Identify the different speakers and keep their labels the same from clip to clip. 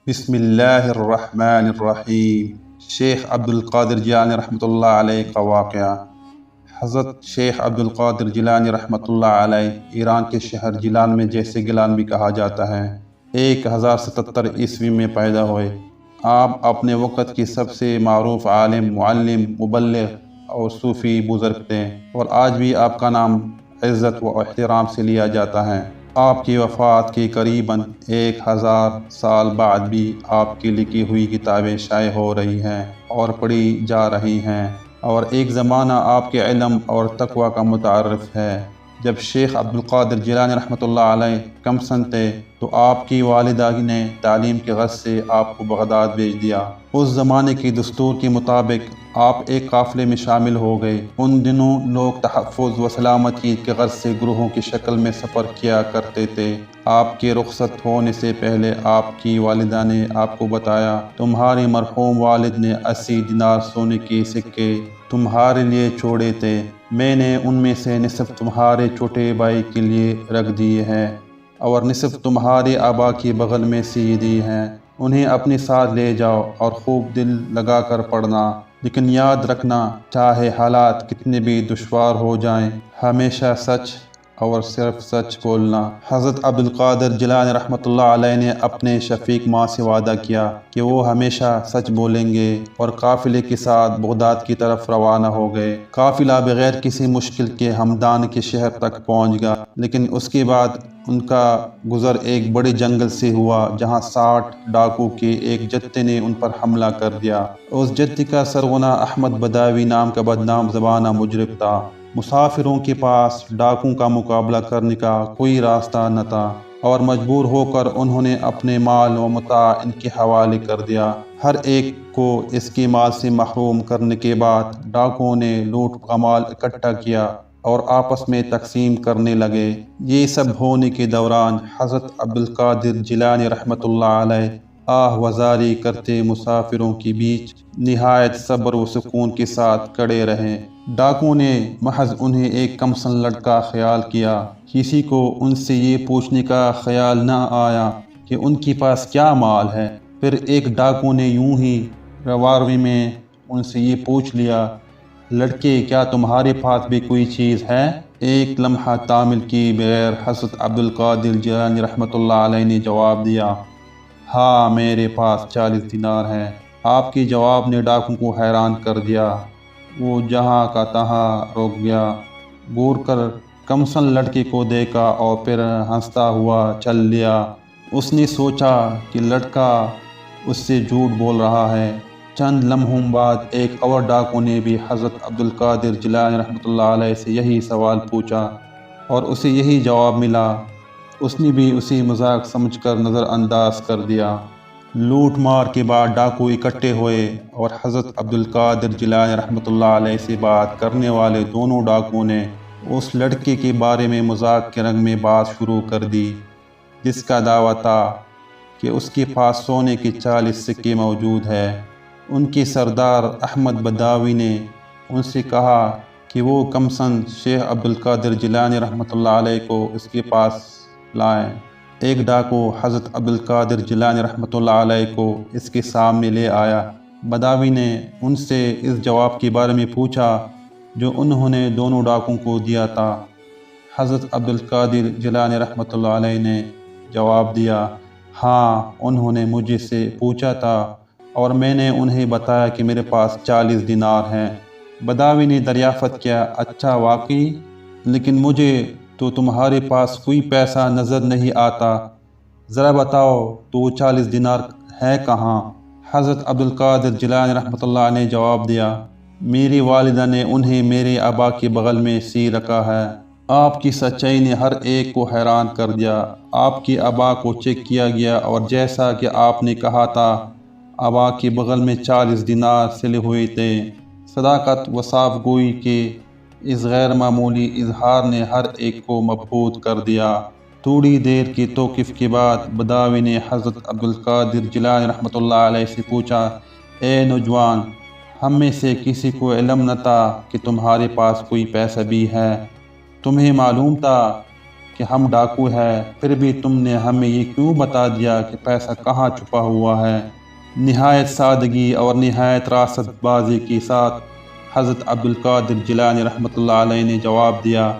Speaker 1: بسم اللہ الرحمن الرحیم۔ شیخ عبد القادر جیلانی رحمۃ اللہ علیہ کا واقعہ۔ حضرت شیخ عبد القادر جیلانی رحمۃ اللہ علیہ ایران کے شہر جیلان میں جیسے گیلان بھی کہا جاتا ہے 1077 عیسوی میں پیدا ہوئے۔ آپ اپنے وقت کی سب سے معروف عالم، معلم، مبلغ اور صوفی بزرگ تھے، اور آج بھی آپ کا نام عزت و احترام سے لیا جاتا ہے۔ آپ کی وفات کے قریباً 1000 سال بعد بھی آپ کی لکھی ہوئی کتابیں شائع ہو رہی ہیں اور پڑھی جا رہی ہیں، اور ایک زمانہ آپ کے علم اور تقوی کا متعارف ہے۔ جب شیخ عبد القادر جیلانی رحمۃ اللہ علیہ کم سن تھے تو آپ کی والدہ نے تعلیم کے غرض سے آپ کو بغداد بھیج دیا۔ اس زمانے کی دستور کے مطابق آپ ایک قافلے میں شامل ہو گئے۔ ان دنوں لوگ تحفظ و سلامتی کے غرض سے گروہوں کی شکل میں سفر کیا کرتے تھے۔ آپ کے رخصت ہونے سے پہلے آپ کی والدہ نے آپ کو بتایا، تمہارے مرحوم والد نے 80 دینار سونے کے سکے تمہارے لیے چھوڑے تھے، میں نے ان میں سے نصف تمہارے چھوٹے بھائی کے لیے رکھ دیے ہیں اور نصف تمہارے آبا کے بغل میں سی دی ہیں، انہیں اپنے ساتھ لے جاؤ اور خوب دل لگا کر پڑھنا، لیکن یاد رکھنا چاہے حالات کتنے بھی دشوار ہو جائیں، ہمیشہ سچ اور صرف سچ بولنا۔ حضرت عبد القادر جیلانی رحمۃ اللہ علیہ نے اپنے شفیق ماں سے وعدہ کیا کہ وہ ہمیشہ سچ بولیں گے، اور قافلے کے ساتھ بغداد کی طرف روانہ ہو گئے۔ قافلہ بغیر کسی مشکل کے ہمدان کے شہر تک پہنچ گیا، لیکن اس کے بعد ان کا گزر ایک بڑے جنگل سے ہوا جہاں 60 ڈاکو کے ایک جتھے نے ان پر حملہ کر دیا۔ اس جتھے کا سرغنہ احمد بداوی نام کا بدنام زبانہ مجرم تھا۔ مسافروں کے پاس ڈاکوں کا مقابلہ کرنے کا کوئی راستہ نہ تھا، اور مجبور ہو کر انہوں نے اپنے مال و متاع ان کے حوالے کر دیا۔ ہر ایک کو اس کے مال سے محروم کرنے کے بعد ڈاکوؤں نے لوٹ کا مال اکٹھا کیا اور آپس میں تقسیم کرنے لگے۔ یہ سب ہونے کے دوران حضرت عبد القادر جیلانی رحمۃ اللہ علیہ آہ وزاری کرتے مسافروں کے بیچ نہایت صبر و سکون کے ساتھ کھڑے رہے۔ ڈاکو نے محض انہیں ایک کمسن لڑکا خیال کیا، کسی کو ان سے یہ پوچھنے کا خیال نہ آیا کہ ان کے پاس کیا مال ہے۔ پھر ایک ڈاکو نے یوں ہی رواروی میں ان سے یہ پوچھ لیا، لڑکے کیا تمہارے پاس بھی کوئی چیز ہے؟ ایک لمحہ تامل کی بغیر حضرت عبد القادر جیلانی رحمۃ اللہ علیہ نے جواب دیا، ہاں میرے پاس 40 دینار ہیں۔ آپ کے جواب نے ڈاکو کو حیران کر دیا۔ وہ جہاں کا تہاں رک گیا، گور کر کمسن لڑکے کو دیکھا اور پھر ہنستا ہوا چل لیا۔ اس نے سوچا کہ لڑکا اس سے جھوٹ بول رہا ہے۔ چند لمحوں بعد ایک اور ڈاکو نے بھی حضرت عبد القادر جیلانی رحمۃ اللہ علیہ سے یہی سوال پوچھا اور اسے یہی جواب ملا۔ اس نے بھی اسی مذاق سمجھ کر نظر انداز کر دیا۔ لوٹ مار کے بعد ڈاکو اکٹھے ہوئے اور حضرت عبد القادر جیلانی رحمۃ اللہ علیہ سے بات کرنے والے دونوں ڈاکوؤں نے اس لڑکے کے بارے میں مذاق کے رنگ میں بات شروع کر دی، جس کا دعویٰ تھا کہ اس کے پاس سونے کے 40 سکے موجود ہے۔ ان کے سردار احمد بداوی نے ان سے کہا کہ وہ کمسن شیخ عبد القادر جیلانی رحمۃ اللہ علیہ کو اس کے پاس لائیں۔ ایک ڈاکو حضرت عبد القادر جیلانی رحمۃ اللہ علیہ کو اس کے سامنے لے آیا۔ بداوی نے ان سے اس جواب کے بارے میں پوچھا جو انہوں نے دونوں ڈاکوؤں کو دیا تھا۔ حضرت عبد القادر جیلانی رحمۃ اللہ علیہ نے جواب دیا، ہاں انہوں نے مجھے سے پوچھا تھا اور میں نے انہیں بتایا کہ میرے پاس 40 دینار ہیں۔ بداوی نے دریافت کیا، اچھا واقعی؟ لیکن مجھے تو تمہارے پاس کوئی پیسہ نظر نہیں آتا، ذرا بتاؤ تو وہ 40 دینار ہے کہاں؟ حضرت عبد القادر جیلانی رحمۃ اللہ نے جواب دیا، میری والدہ نے انہیں میرے آبا کے بغل میں سی رکھا ہے۔ آپ کی سچائی نے ہر ایک کو حیران کر دیا۔ آپ کے آبا کو چیک کیا گیا اور جیسا کہ آپ نے کہا تھا، آبا کے بغل میں 40 دینار سلے ہوئے تھے۔ صداقت و صاف گوئی کے اس غیر معمولی اظہار نے ہر ایک کو مبہوت کر دیا۔ تھوڑی دیر کے توقف کے بعد بداوی نے حضرت عبد القادر جیلانی رحمۃ اللہ علیہ سے پوچھا، اے نوجوان، ہم میں سے کسی کو علم نہ تھا کہ تمہارے پاس کوئی پیسہ بھی ہے؟ تمہیں معلوم تھا کہ ہم ڈاکو ہیں، پھر بھی تم نے ہمیں یہ کیوں بتا دیا کہ پیسہ کہاں چھپا ہوا ہے؟ نہایت سادگی اور نہایت راست بازی کے ساتھ حضرت عبدالقادر جیلانی رحمۃ اللہ علیہ نے جواب دیا،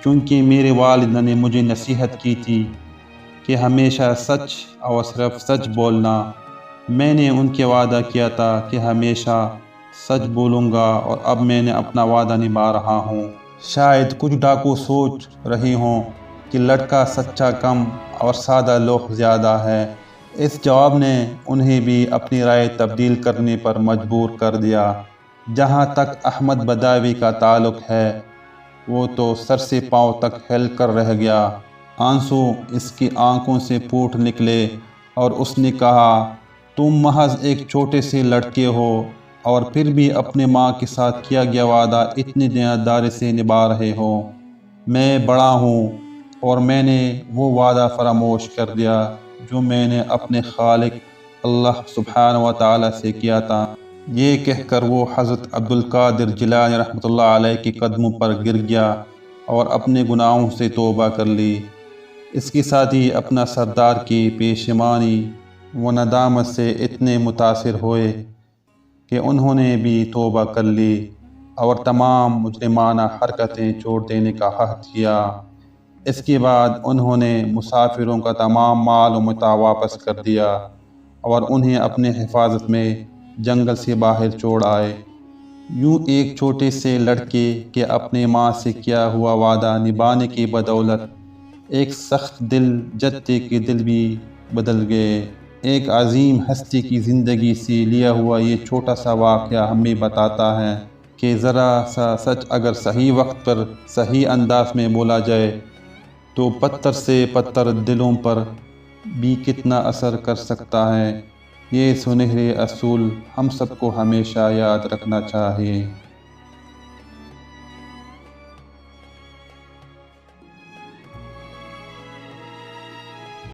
Speaker 1: کیونکہ میرے والد نے مجھے نصیحت کی تھی کہ ہمیشہ سچ اور صرف سچ بولنا۔ میں نے ان کے وعدہ کیا تھا کہ ہمیشہ سچ بولوں گا، اور اب میں نے اپنا وعدہ نبھا رہا ہوں۔ شاید کچھ ڈاکو سوچ رہے ہوں کہ لڑکا سچا کم اور سادہ لوگ زیادہ ہے۔ اس جواب نے انہیں بھی اپنی رائے تبدیل کرنے پر مجبور کر دیا۔ جہاں تک احمد بداوی کا تعلق ہے، وہ تو سر سے پاؤں تک ہل کر رہ گیا۔ آنسو اس کی آنکھوں سے پھوٹ نکلے اور اس نے کہا، تم محض ایک چھوٹے سے لڑکے ہو اور پھر بھی اپنے ماں کے ساتھ کیا گیا وعدہ اتنی دیانتداری سے نبھا رہے ہو۔ میں بڑا ہوں اور میں نے وہ وعدہ فراموش کر دیا جو میں نے اپنے خالق اللہ سبحانہ و تعالیٰ سے کیا تھا۔ یہ کہہ کر وہ حضرت عبدالقادر جیلانی رحمۃ اللہ علیہ کے قدموں پر گر گیا اور اپنے گناہوں سے توبہ کر لی۔ اس کے ساتھ ہی اپنا سردار کی پشیمانی و ندامت سے اتنے متاثر ہوئے کہ انہوں نے بھی توبہ کر لی اور تمام مجرمانہ حرکتیں چھوڑ دینے کا عہد کیا۔ اس کے بعد انہوں نے مسافروں کا تمام مال و متاع واپس کر دیا اور انہیں اپنے حفاظت میں جنگل سے باہر چھوڑ آئے۔ یوں ایک چھوٹے سے لڑکے کے اپنے ماں سے کیا ہوا وعدہ نبھانے کی بدولت ایک سخت دل جتے کے دل بھی بدل گئے۔ ایک عظیم ہستی کی زندگی سے لیا ہوا یہ چھوٹا سا واقعہ ہمیں بتاتا ہے کہ ذرا سا سچ اگر صحیح وقت پر صحیح انداز میں بولا جائے تو پتھر سے پتھر دلوں پر بھی کتنا اثر کر سکتا ہے۔ یہ سنہرے اصول ہم سب کو ہمیشہ یاد رکھنا چاہیے۔